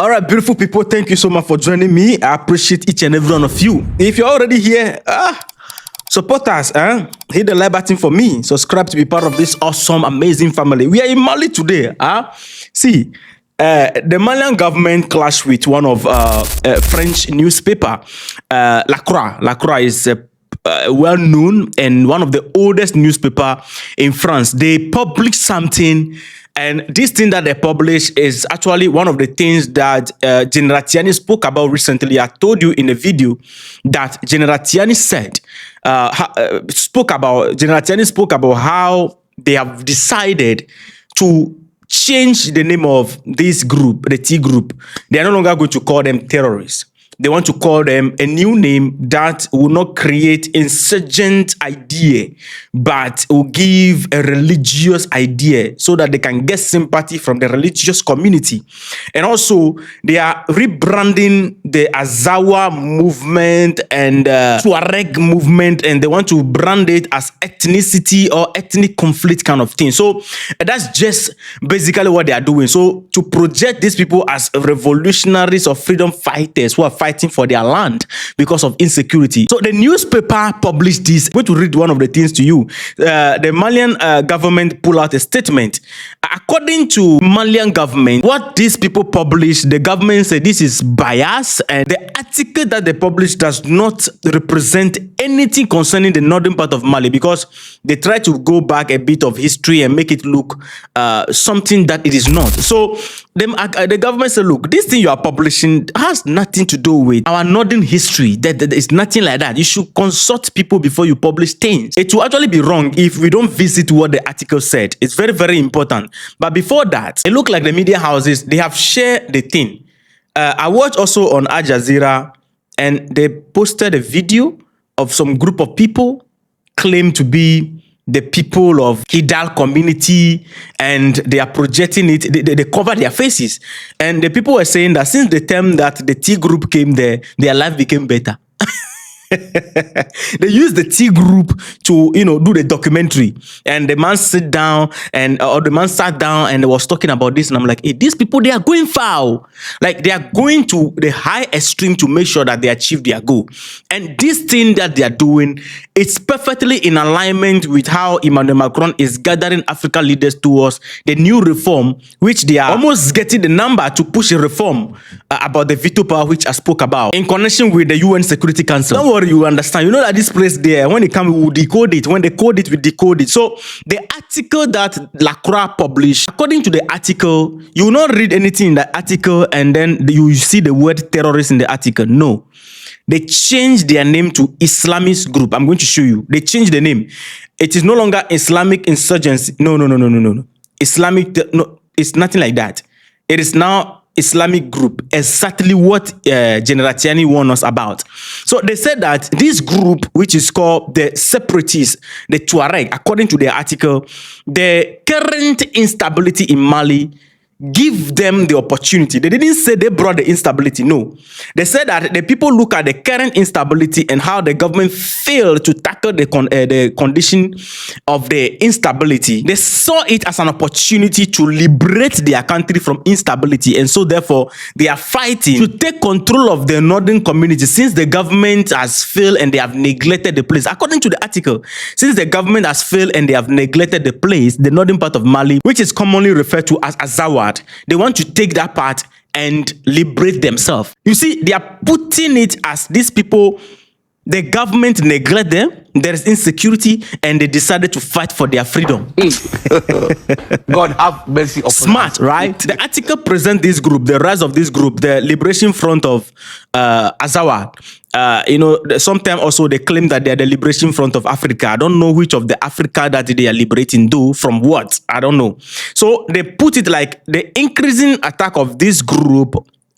All right, beautiful people, thank you so much for joining me. I appreciate each and every one of you. If you're already here, support us. Hit the like button for me. Subscribe to be part of this awesome, amazing family. We are in Mali today. See, the Malian government clashed with one of French newspaper, La Croix. La Croix is well known and one of the oldest newspaper in France. They published something. And this thing that they publish is actually one of the things that General Tiani spoke about recently. I told you in a video that General Tiani said, General Tiani spoke about how they have decided to change the name of this group, the T group. They are no longer going to call them terrorists. They want to call them a new name that will not create insurgent idea, but will give a religious idea so that they can get sympathy from the religious community. And also, they are rebranding the Azawa movement and Tuareg movement, and they want to brand it as ethnicity or ethnic conflict kind of thing. So that's just basically what they are doing. So to project these people as revolutionaries or freedom fighters who are fighting for their land because of insecurity. So the newspaper published this. I'm going to read one of the things to you. The Malian government pulled out a statement. According to Malian government, what these people published, the government said this is bias, and the article that they published does not represent anything concerning the northern part of Mali, because they try to go back a bit of history and make it look something that it is not. So the government said, look, this thing you are publishing has nothing to do with our northern history. That is nothing like that. You should consult people before you publish things. It will actually be wrong if we don't visit what the article said. It's very, very important. But before that, it looked like the media houses, they have shared the thing. I watched also on Al Jazeera, and they posted a video of some group of people claim to be the people of Kidal community, and they are projecting it. They cover their faces, and the people were saying that since the time that the T group came there, their life became better. They used the T group to, do the documentary, and the man sat down and was talking about this, and I'm like, hey, these people, they are going foul. Like, they are going to the high extreme to make sure that they achieve their goal. And this thing that they are doing, it's perfectly in alignment with how Emmanuel Macron is gathering African leaders towards the new reform, which they are almost getting the number to push a reform about the veto power, which I spoke about in connection with the UN Security Council. Don't worry, you understand. You know that this place there, when it comes, we will decode it. When they code it, we decode it. So the article that La Croix published, according to the article, you will not read anything in the article and then you see the word terrorist in the article. No. They changed their name to Islamist group. I'm going to show you. They changed the name. It is no longer Islamic insurgency. No. Islamic, no, it's nothing like that. It is now Islamic group, exactly what General Tiani warned us about. So they said that this group, which is called the separatists, the Tuareg, according to their article, the current instability in Mali give them the opportunity. They didn't say they brought the instability. No. They said that the people look at the current instability and how the government failed to tackle the condition of the instability. They saw it as an opportunity to liberate their country from instability. And so therefore, they are fighting to take control of the northern community, since the government has failed and they have neglected the place. According to the article, since the government has failed and they have neglected the place, the northern part of Mali, which is commonly referred to as Azawad, they want to take that part and liberate themselves. You see, they are putting it as these people, the government neglect them, there is insecurity, and they decided to fight for their freedom. God have mercy upon us. Smart, right? The article presents this group, the rise of this group, the Liberation Front of Azawad. Sometimes also they claim that they are the Liberation Front of Africa. I don't know which of the Africa that they are liberating from what. I don't know. So they put it like the increasing attack of this group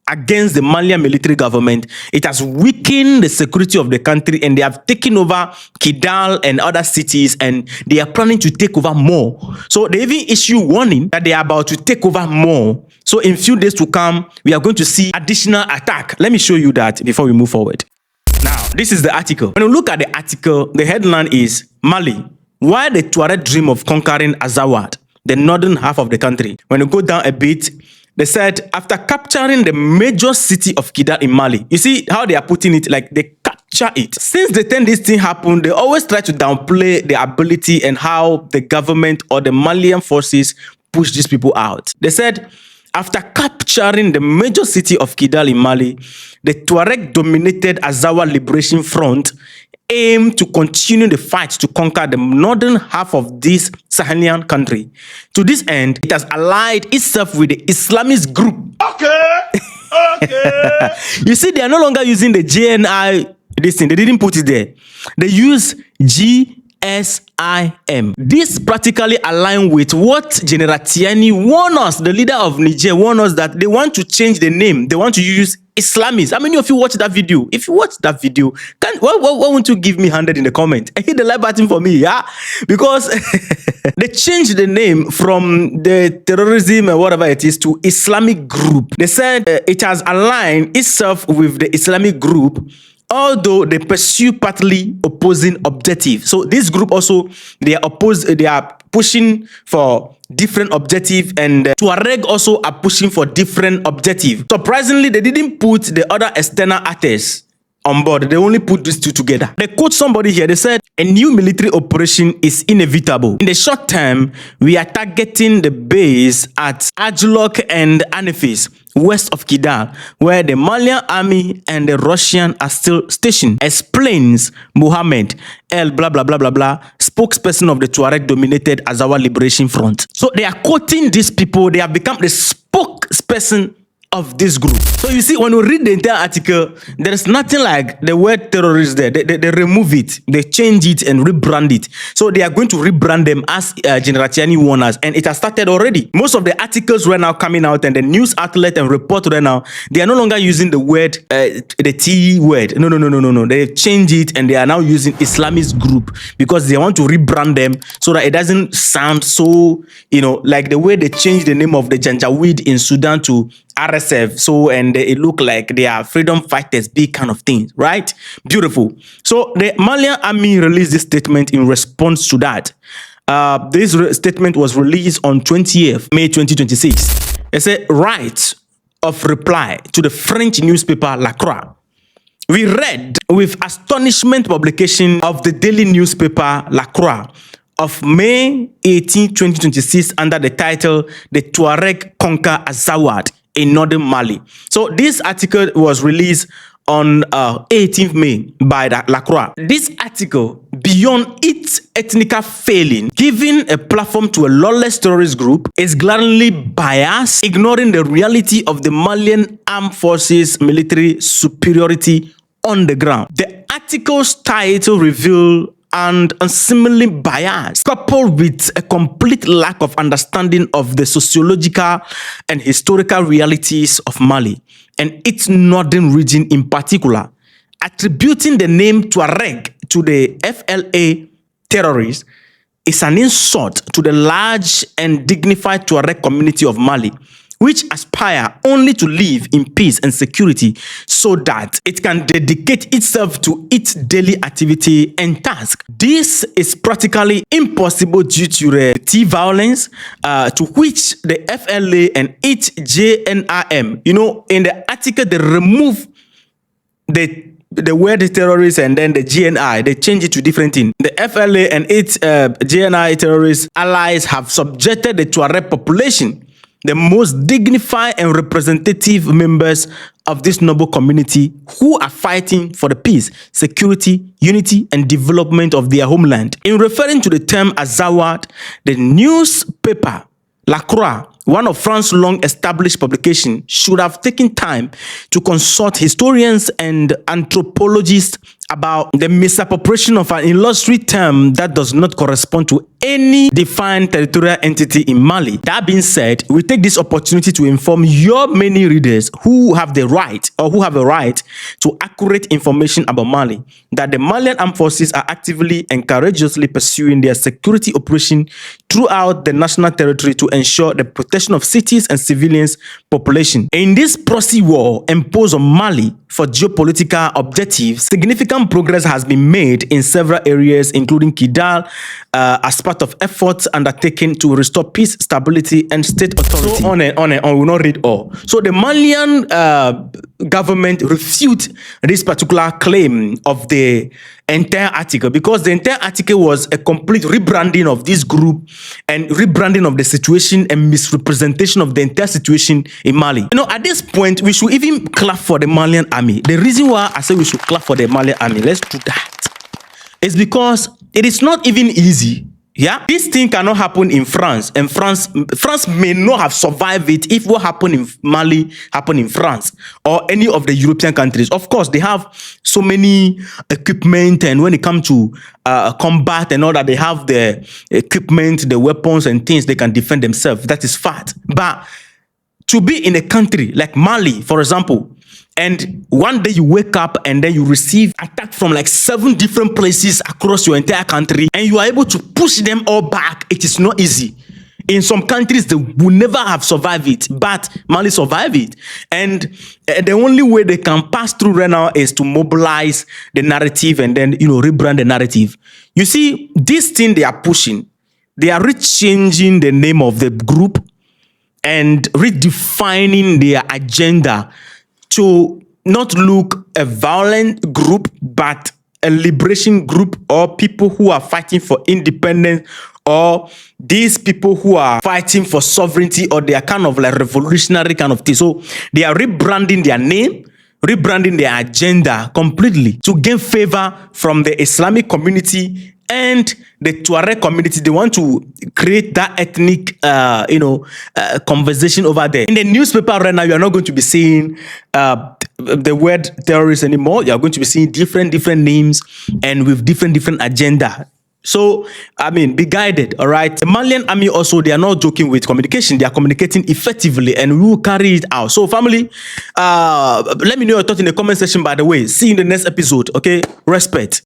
against the Malian military government, it has weakened the security of the country, and they have taken over Kidal and other cities, and they are planning to take over more. So they even issue warning that they are about to take over more. So in few days to come, we are going to see additional attack. Let me show you that before we move forward. Now, this is the article. When you look at the article, the headline is Mali, why the Tuareg dream of conquering Azawad, the northern half of the country. When you go down a bit, They said after capturing the major city of Kidal in Mali, you see how they are putting it, like they capture it. Since the time this thing happened, they always try to downplay the ability and how the government or the Malian forces push these people out. They said after capturing the major city of Kidal in Mali, the Tuareg-dominated Azawad Liberation Front aimed to continue the fight to conquer the northern half of this Sahelian country. To this end, it has allied itself with the Islamist group. Okay. You see, they are no longer using the JNI, this thing, they didn't put it there. They use GSIM. This practically aligns with what General Tiani warned us, the leader of Niger warned us that they want to change the name. They want to use Islamists. How many of you watched that video? If you watched that video, why won't you give me 100 in the comment? Hit the like button for me, yeah? Because they changed the name from the terrorism or whatever it is to Islamic group. They said it has aligned itself with the Islamic group, although they pursue partly opposing objectives. So this group also, they are pushing for different objective, and Tuareg also are pushing for different objective. Surprisingly, they didn't put the other external actors on board. They only put these two together. They quote somebody here. They said, a new military operation is inevitable. In the short term, we are targeting the base at Ajlok and Anefis, west of Kidal, where the Malian army and the Russian are still stationed, explains Mohammed El blah blah blah blah blah, spokesperson of the Tuareg-dominated Azawad Liberation Front. So they are quoting these people. They have become the spokesperson of this group. So you see, when you read the entire article, there is nothing like the word terrorist there. They remove it, they change it and rebrand it. So they are going to rebrand them as General Tiani warned us, and it has started already. Most of the articles right now coming out and the news outlet and report right now, they are no longer using the word, the T word. No. They change it and they are now using Islamist group because they want to rebrand them so that it doesn't sound so, like the way they changed the name of the Janjaweed in Sudan to RSF, so, and it look like they are freedom fighters, big kind of things, right? Beautiful. So the Malian army released this statement in response to that. This statement was released on 20th May 2026. It said, right of reply to the French newspaper La Croix. We read with astonishment publication of the daily newspaper La Croix of May 18, 2026 under the title, The Tuareg Conquer Azawad in northern Mali. So this article was released on 18th May by La Croix. This article, beyond its ethnical failing, giving a platform to a lawless terrorist group, is glaringly biased, ignoring the reality of the Malian armed forces' military superiority on the ground. The article's title revealed and unseemly bias, coupled with a complete lack of understanding of the sociological and historical realities of Mali and its northern region in particular, attributing the name Tuareg to the FLA terrorists is an insult to the large and dignified Tuareg community of Mali, which aspire only to live in peace and security so that it can dedicate itself to its daily activity and task. This is practically impossible due to the T-violence to which the FLA and its JNIM, in the article they remove the word terrorist and then the GNI, they change it to different things. The FLA and its GNI terrorist allies have subjected the Tuareg population, the most dignified and representative members of this noble community who are fighting for the peace, security, unity, and development of their homeland. In referring to the term Azawad, the newspaper La Croix, one of France's long-established publications, should have taken time to consult historians and anthropologists about the misappropriation of an illustrative term that does not correspond to any defined territorial entity in Mali. That being said, we take this opportunity to inform your many readers who have a right to accurate information about Mali, that the Malian armed forces are actively and courageously pursuing their security operation throughout the national territory to ensure the protection of cities and civilians population. In this proxy war imposed on Mali for geopolitical objectives, significant progress has been made in several areas, including Kidal, as part part of efforts undertaken to restore peace, stability, and state authority. So on and on and on. We will not read all. So the Malian government refute this particular claim of the entire article, because the entire article was a complete rebranding of this group and rebranding of the situation and misrepresentation of the entire situation in Mali. You know, at this point, we should even clap for the Malian army. The reason why I say we should clap for the Malian army, let's do that, is because it is not even easy. Yeah, this thing cannot happen in France, and France may not have survived it if what happened in Mali happened in France or any of the European countries. Of course, they have so many equipment, and when it comes to combat and all that, they have the equipment, the weapons and things they can defend themselves. That is fact. But to be in a country like Mali, for example, and one day you wake up and then you receive attack from like 7 different places across your entire country, and you are able to push them all back, it is not easy. In some countries, they will never have survived it, but Mali survived it. And the only way they can pass through right now is to mobilize the narrative and then, you know, rebrand the narrative. You see, this thing they are pushing, they are changing the name of the group and redefining their agenda to not look a violent group, but a liberation group, or people who are fighting for independence, or these people who are fighting for sovereignty, or they are kind of like revolutionary kind of thing. So they are rebranding their name, rebranding their agenda completely to gain favor from the Islamic community and the Tuareg community. They want to create that ethnic, conversation over there. In the newspaper right now, you are not going to be seeing the word terrorist anymore. You are going to be seeing different names and with different agenda. So, I mean, be guided, all right? The Malian army also, they are not joking with communication. They are communicating effectively, and we will carry it out. So, family, let me know your thoughts in the comment section, by the way. See you in the next episode, okay? Respect.